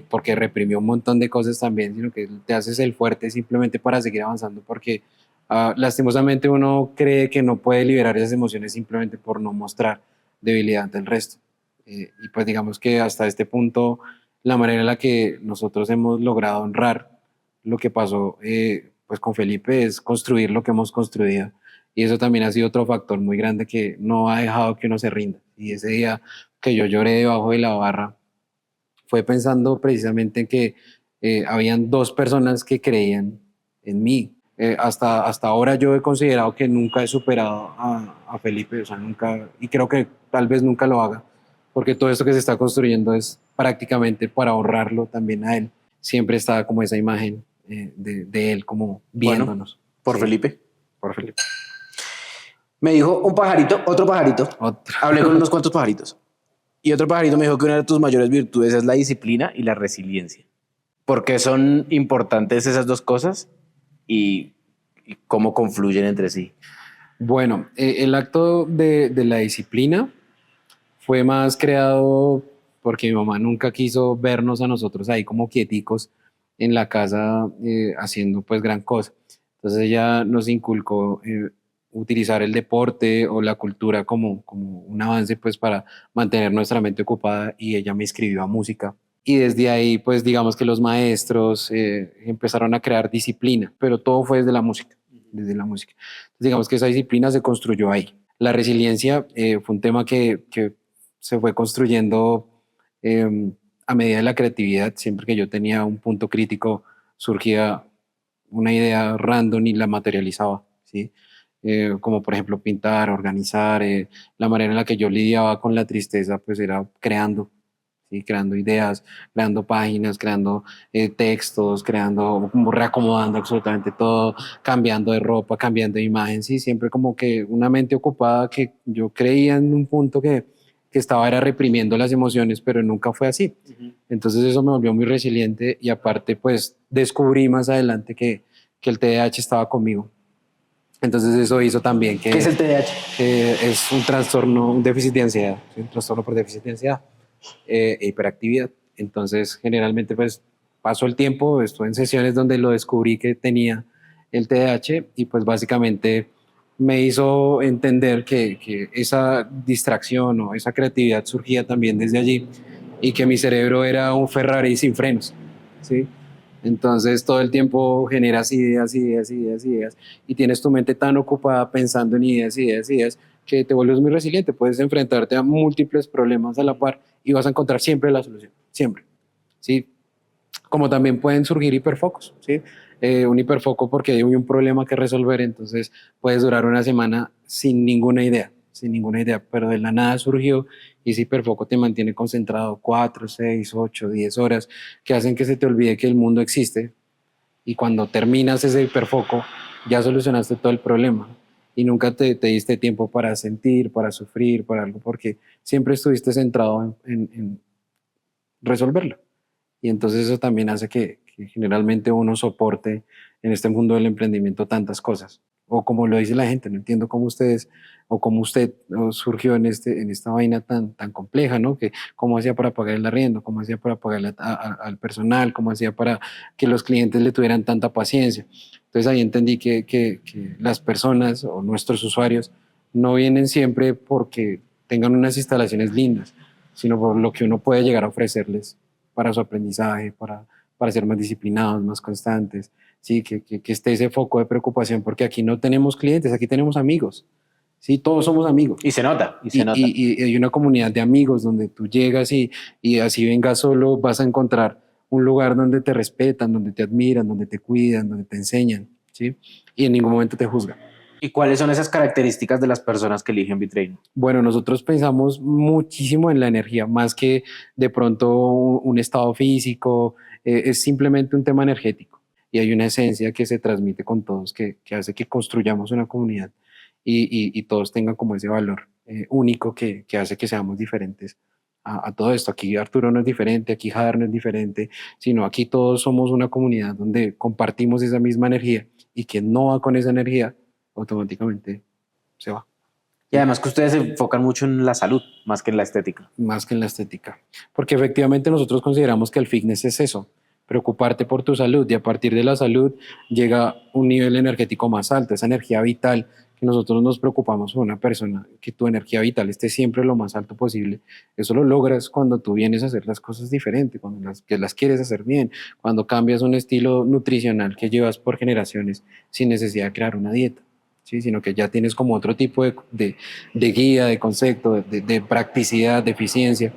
porque reprimió un montón de cosas también, sino que te haces el fuerte simplemente para seguir avanzando, porque lastimosamente uno cree que no puede liberar esas emociones simplemente por no mostrar debilidad ante el resto. Y pues digamos que hasta este punto la manera en la que nosotros hemos logrado honrar lo que pasó pues con Felipe es construir lo que hemos construido. Y eso también ha sido otro factor muy grande que no ha dejado que uno se rinda. Y ese día que yo lloré debajo de la barra fue pensando precisamente en que habían dos personas que creían en mí. Hasta ahora yo he considerado que nunca he superado a Felipe, o sea, nunca, y creo que tal vez nunca lo haga, porque todo esto que se está construyendo es prácticamente para ahorrarlo también a él. Siempre está como esa imagen de él como Bueno, viéndonos. por Sí, Felipe. por Felipe. Me dijo un pajarito, otro pajarito. Otro. Hablé con unos cuantos pajaritos. Y otro pajarito me dijo que una de tus mayores virtudes es la disciplina y la resiliencia. ¿Por qué son importantes esas dos cosas y cómo confluyen entre sí? Bueno, el acto de la disciplina fue más creado porque mi mamá nunca quiso vernos a nosotros ahí como quieticos en la casa haciendo pues gran cosa. Entonces ella nos inculcó utilizar el deporte o la cultura como un avance pues para mantener nuestra mente ocupada y ella me inscribió a música. Y desde ahí pues digamos que los maestros empezaron a crear disciplina, pero todo fue desde la música, desde la música. Entonces, digamos que esa disciplina se construyó ahí. La resiliencia fue un tema que se fue construyendo a medida de la creatividad. Siempre que yo tenía un punto crítico, surgía una idea random y la materializaba, ¿sí? Como por ejemplo pintar, organizar, la manera en la que yo lidiaba con la tristeza, pues era creando, ¿sí? Creando ideas, creando páginas, creando textos, creando, como reacomodando absolutamente todo, cambiando de ropa, cambiando de imagen, sí, siempre como que una mente ocupada que yo creía en un punto que estaba era reprimiendo las emociones, pero nunca fue así. Entonces eso me volvió muy resiliente y aparte pues descubrí más adelante que el TDAH estaba conmigo. Entonces eso hizo también ¿Qué es el TDAH? que es un trastorno, un déficit de ansiedad, ¿sí? Un trastorno por déficit de ansiedad e hiperactividad. Entonces generalmente pues pasó el tiempo, estuve en sesiones donde lo descubrí que tenía el TDAH y pues básicamente me hizo entender que esa distracción o esa creatividad surgía también desde allí y que mi cerebro era un Ferrari sin frenos, ¿sí? Entonces todo el tiempo generas ideas, ideas, ideas, ideas y tienes tu mente tan ocupada pensando en ideas, ideas, ideas que te vuelves muy resiliente. Puedes enfrentarte a múltiples problemas a la par y vas a encontrar siempre la solución, siempre. ¿Sí? Como también pueden surgir hiperfocos, ¿sí? Un hiperfoco porque hay un problema que resolver, entonces puedes durar una semana sin ninguna idea, pero de la nada surgió y ese hiperfoco te mantiene concentrado 4, 6, 8, 10 horas que hacen que se te olvide que el mundo existe y cuando terminas ese hiperfoco ya solucionaste todo el problema y nunca te diste tiempo para sentir, para sufrir, para algo, porque siempre estuviste centrado en resolverlo. Y entonces eso también hace que generalmente uno soporte en este mundo del emprendimiento tantas cosas. O como lo dice la gente, no entiendo cómo ustedes o cómo usted surgió en esta vaina tan compleja, ¿no? Que cómo hacía para pagar el arriendo, cómo hacía para pagarle al personal, cómo hacía para que los clientes le tuvieran tanta paciencia. Entonces ahí entendí que las personas o nuestros usuarios no vienen siempre porque tengan unas instalaciones lindas, sino por lo que uno puede llegar a ofrecerles para su aprendizaje, para ser más disciplinados, más constantes, ¿sí? Que esté ese foco de preocupación, porque aquí no tenemos clientes, aquí tenemos amigos, ¿sí? Todos somos amigos. Y se nota, y se nota. Y hay una comunidad de amigos donde tú llegas y así vengas solo, vas a encontrar un lugar donde te respetan, donde te admiran, donde te cuidan, donde te enseñan, ¿sí? Y en ningún momento te juzgan. ¿Y cuáles son esas características de las personas que eligen Bitrain? Bueno, nosotros pensamos muchísimo en la energía, más que de pronto un estado físico, es simplemente un tema energético y hay una esencia que se transmite con todos que hace que construyamos una comunidad y todos tengan como ese valor único que hace que seamos diferentes a todo esto. Aquí Arturo no es diferente, aquí Jader no es diferente, sino aquí todos somos una comunidad donde compartimos esa misma energía y quien no va con esa energía automáticamente se va. Y además que ustedes se enfocan mucho en la salud, más que en la estética. Más que en la estética. Porque efectivamente nosotros consideramos que el fitness es eso, preocuparte por tu salud y a partir de la salud llega un nivel energético más alto, esa energía vital que nosotros nos preocupamos por una persona, que tu energía vital esté siempre lo más alto posible. Eso lo logras cuando tú vienes a hacer las cosas diferentes, cuando las quieres hacer bien, cuando cambias un estilo nutricional que llevas por generaciones sin necesidad de crear una dieta. ¿Sí? Sino que ya tienes como otro tipo de guía, de concepto, de practicidad, de eficiencia.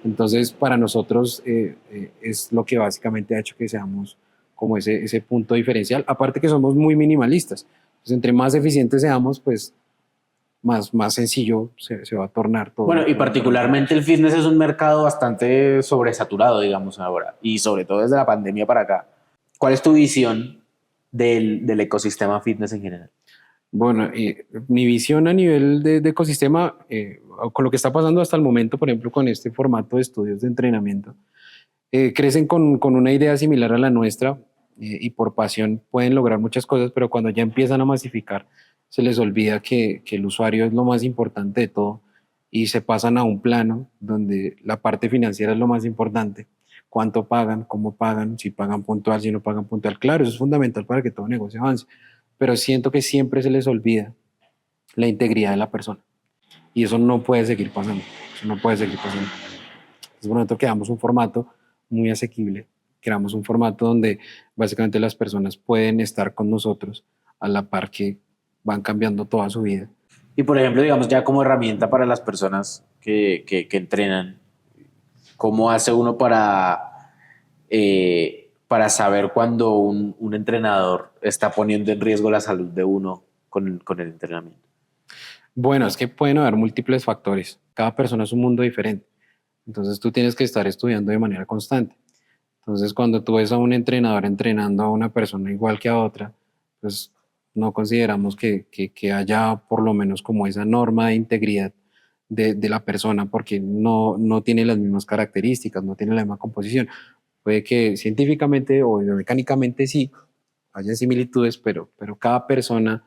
Entonces, para nosotros es lo que básicamente ha hecho que seamos como ese punto diferencial. Aparte que somos muy minimalistas. Entonces, entre más eficientes seamos, pues más sencillo se va a tornar todo. Bueno, y particularmente el fitness es un mercado bastante sobresaturado, digamos, ahora. Y sobre todo desde la pandemia para acá. ¿Cuál es tu visión del ecosistema fitness en general? Bueno, mi visión a nivel de ecosistema, con lo que está pasando hasta el momento, por ejemplo, con este formato de estudios de entrenamiento, crecen con una idea similar a la nuestra y por pasión pueden lograr muchas cosas, pero cuando ya empiezan a masificar, se les olvida que el usuario es lo más importante de todo y se pasan a un plano donde la parte financiera es lo más importante. Cuánto pagan, cómo pagan, si pagan puntual, si no pagan puntual. Claro, eso es fundamental para que todo negocio avance, pero siento que siempre se les olvida la integridad de la persona y eso no puede seguir pasando. Eso no puede seguir pasando. Es por lo tanto que damos un formato muy asequible, creamos un formato donde básicamente las personas pueden estar con nosotros a la par que van cambiando toda su vida. Y por ejemplo, digamos, ya como herramienta para las personas que entrenan, ¿cómo hace uno para saber cuando un entrenador está poniendo en riesgo la salud de uno con el entrenamiento? Bueno, es que pueden haber múltiples factores. Cada persona es un mundo diferente. Entonces tú tienes que estar estudiando de manera constante. Entonces cuando tú ves a un entrenador entrenando a una persona igual que a otra, pues no consideramos que haya por lo menos como esa norma de integridad de la persona porque no tiene las mismas características, no tiene la misma composición. Puede que científicamente o biomecánicamente sí, haya similitudes, pero cada persona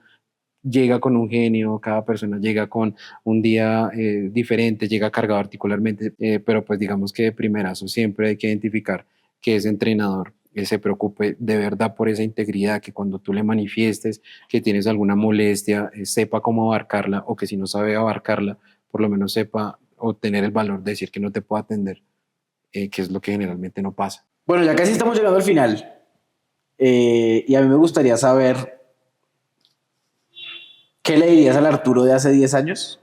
llega con un genio, cada persona llega con un día diferente, llega cargado articularmente, pero pues digamos que de primerazo siempre hay que identificar que ese entrenador se preocupe de verdad por esa integridad, que cuando tú le manifiestes que tienes alguna molestia, sepa cómo abarcarla o que si no sabe abarcarla, por lo menos sepa o tener el valor de decir que no te puedo atender, que es lo que generalmente no pasa. Bueno, ya casi estamos llegando al final. Y a mí me gustaría saber, ¿qué le dirías al Arturo de hace 10 años?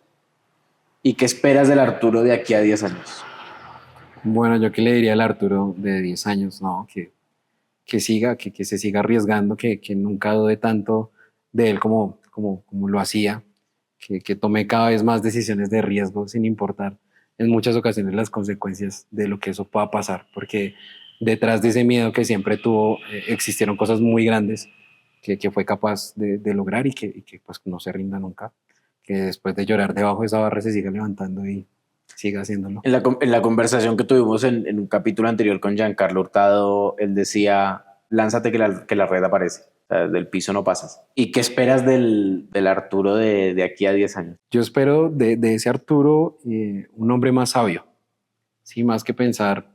¿Y qué esperas del Arturo de aquí a 10 años? Bueno, yo qué le diría al Arturo de 10 años, no, que siga, que se siga arriesgando, que nunca dude tanto de él como lo hacía, que tome cada vez más decisiones de riesgo sin importar en muchas ocasiones las consecuencias de lo que eso pueda pasar, porque detrás de ese miedo que siempre tuvo existieron cosas muy grandes que fue capaz de lograr y que pues no se rinda nunca, que después de llorar debajo de esa barra se siga levantando y siga haciéndolo. En la conversación que tuvimos en un capítulo anterior con Giancarlo Hurtado, él decía, lánzate que la red aparece. O sea, del piso no pasas. ¿Y qué esperas del Arturo de aquí a 10 años? Yo espero de ese Arturo un hombre más sabio, ¿sí? Más que pensar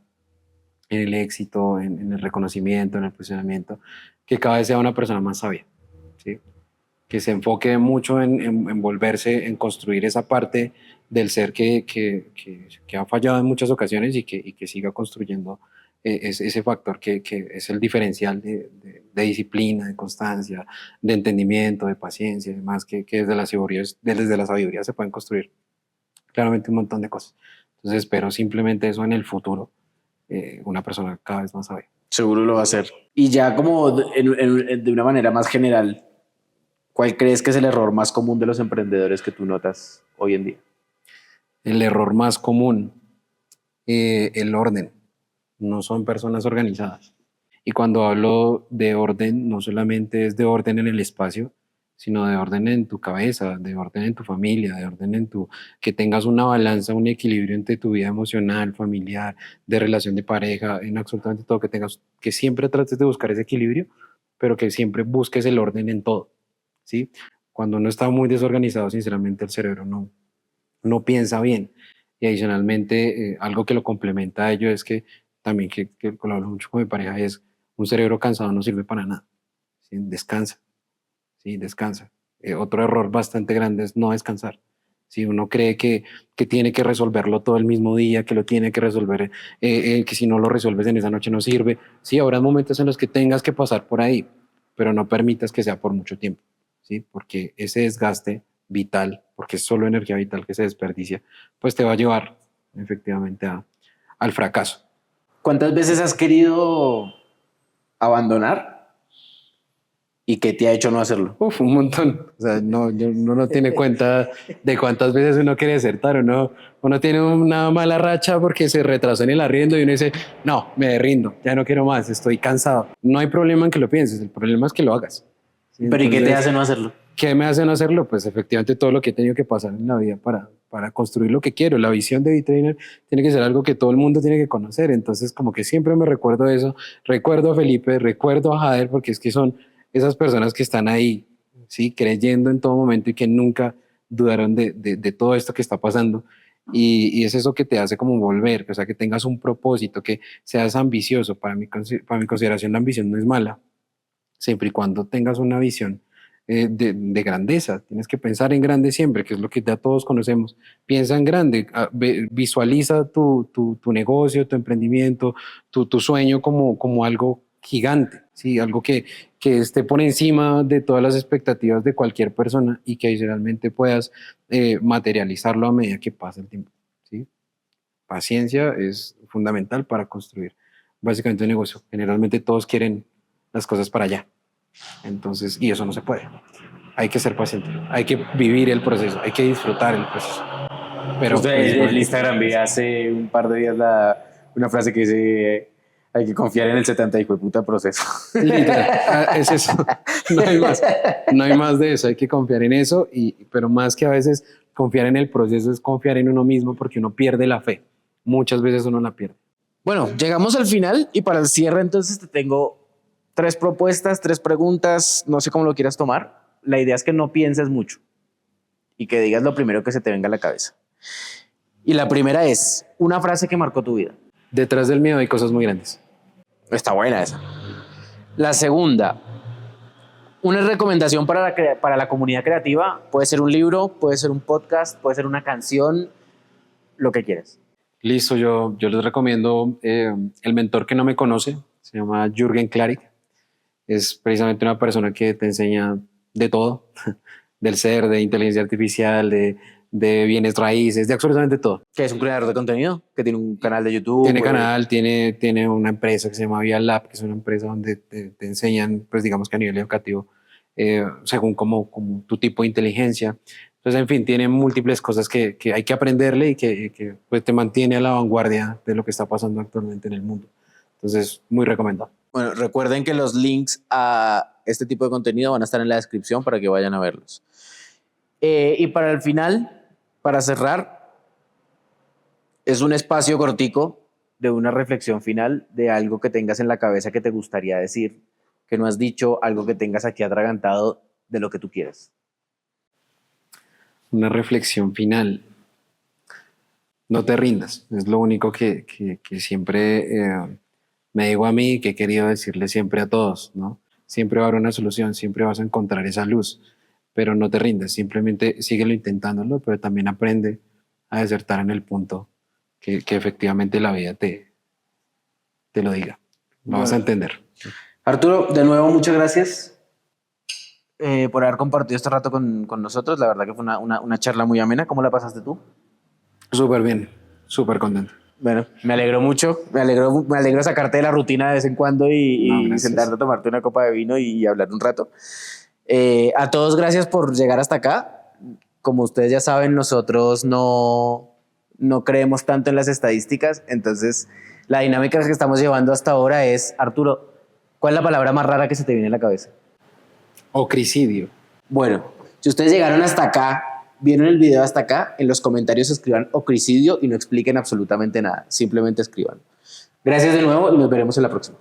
en el éxito, en el reconocimiento, en el posicionamiento, que cada vez sea una persona más sabia, ¿sí? Que se enfoque mucho en volverse, en construir esa parte del ser que ha fallado en muchas ocasiones y que siga construyendo ese factor que es el diferencial de disciplina, de constancia, de entendimiento, de paciencia y demás, que desde la sabiduría se pueden construir claramente un montón de cosas. Entonces espero simplemente eso en el futuro, una persona cada vez más sabia. Seguro lo va a hacer. Y ya como de una manera más general, ¿cuál crees que es el error más común de los emprendedores que tú notas hoy en día? El error más común, el orden. No son personas organizadas. Y cuando hablo de orden, no solamente es de orden en el espacio, sino de orden en tu cabeza, de orden en tu familia, de orden que tengas una balanza, un equilibrio entre tu vida emocional, familiar, de relación de pareja, en absolutamente todo, que siempre trates de buscar ese equilibrio, pero que siempre busques el orden en todo, ¿sí? Cuando uno está muy desorganizado, sinceramente el cerebro no piensa bien. Y adicionalmente, algo que lo complementa a ello es que también que lo hablo mucho con mi pareja, es un cerebro cansado no sirve para nada. ¿Sí? Descansa, ¿sí? Descansa. Otro error bastante grande es no descansar. Si uno cree que tiene que resolverlo todo el mismo día, que lo tiene que resolver, que si no lo resuelves en esa noche no sirve. Sí, habrá momentos en los que tengas que pasar por ahí, pero no permitas que sea por mucho tiempo, ¿sí? Porque ese desgaste vital, porque es solo energía vital que se desperdicia, pues te va a llevar efectivamente al fracaso. ¿Cuántas veces has querido abandonar y qué te ha hecho no hacerlo? Uf, un montón. O sea, uno no tiene cuenta de cuántas veces uno quiere desertar. Uno tiene una mala racha porque se retrasó en el arriendo y uno dice, no, me rindo, ya no quiero más, estoy cansado. No hay problema en que lo pienses, el problema es que lo hagas. ¿Sí? ¿Pero y qué te Entonces, hace no hacerlo? ¿qué me hace no hacerlo? Pues efectivamente todo lo que he tenido que pasar en la vida para construir lo que quiero. La visión de B-Trainer tiene que ser algo que todo el mundo tiene que conocer. Entonces, como que siempre me recuerdo eso. Recuerdo a Felipe, recuerdo a Jader, porque es que son esas personas que están ahí, ¿sí? Creyendo en todo momento y que nunca dudaron de todo esto que está pasando. Y es eso que te hace como volver, o sea, que tengas un propósito, que seas ambicioso. Para mi consideración, la ambición no es mala, siempre y cuando tengas una visión de grandeza. Tienes que pensar en grande siempre, que es lo que ya todos conocemos. Piensa en grande, visualiza tu negocio, tu emprendimiento, tu sueño como algo gigante, ¿sí? Algo que esté por encima de todas las expectativas de cualquier persona y que adicionalmente puedas materializarlo a medida que pasa el tiempo, ¿sí? Paciencia es fundamental para construir básicamente un negocio. Generalmente todos quieren las cosas para allá. Entonces, y eso no se puede. Hay que ser paciente, hay que vivir el proceso, hay que disfrutar el proceso. Pero Justo en precisamente, Instagram vi hace un par de días una frase que dice, hay que confiar en el 70 y fue puta proceso. literal, es eso. No hay más. No hay más de eso. Hay que confiar en eso, pero más que a veces confiar en el proceso es confiar en uno mismo porque uno pierde la fe. Muchas veces uno la pierde. Bueno, llegamos al final y para el cierre entonces te tengo 3 propuestas, 3 preguntas, no sé cómo lo quieras tomar. La idea es que no pienses mucho y que digas lo primero que se te venga a la cabeza. Y la primera es una frase que marcó tu vida. Detrás del miedo hay cosas muy grandes. Está buena esa. La segunda, una recomendación para la comunidad creativa. Puede ser un libro, puede ser un podcast, puede ser una canción, lo que quieras. Listo, yo les recomiendo El mentor que no me conoce, se llama Jürgen Klarik, Es precisamente una persona que te enseña de todo, del ser, de inteligencia artificial, de bienes raíces, de absolutamente todo. Que es un creador de contenido, que tiene un canal de YouTube. Tiene canal, tiene una empresa que se llama Via Lab, que es una empresa donde te enseñan, pues digamos que a nivel educativo, según como tu tipo de inteligencia. Entonces, en fin, tiene múltiples cosas que hay que aprenderle y que pues, te mantiene a la vanguardia de lo que está pasando actualmente en el mundo. Entonces, muy recomendado. Bueno, recuerden que los links a este tipo de contenido van a estar en la descripción para que vayan a verlos. Y para el final, para cerrar, es un espacio cortico de una reflexión final de algo que tengas en la cabeza que te gustaría decir, que no has dicho, algo que tengas aquí atragantado de lo que tú quieres. Una reflexión final. No te rindas, es lo único que siempre me digo a mí y que he querido decirle siempre a todos, ¿no? Siempre va a haber una solución, siempre vas a encontrar esa luz, pero no te rindas, simplemente síguelo intentándolo, pero también aprende a desertar en el punto que efectivamente la vida te lo diga. Lo vas a entender. Arturo, de nuevo, muchas gracias por haber compartido este rato con nosotros. La verdad que fue una charla muy amena. ¿Cómo la pasaste tú? Súper bien, súper contento. Bueno, me alegró mucho. Me alegro sacarte de la rutina de vez en cuando y gracias. sentarte a tomarte una copa de vino y hablar un rato. A todos, gracias por llegar hasta acá. Como ustedes ya saben, nosotros no creemos tanto en las estadísticas. Entonces, la dinámica que estamos llevando hasta ahora es, Arturo, ¿cuál es la palabra más rara que se te viene a la cabeza? Ocricidio. Bueno, si ustedes llegaron hasta acá, vieron el video hasta acá, en los comentarios escriban ocricidio y no expliquen absolutamente nada. Simplemente escriban. Gracias de nuevo y nos veremos en la próxima.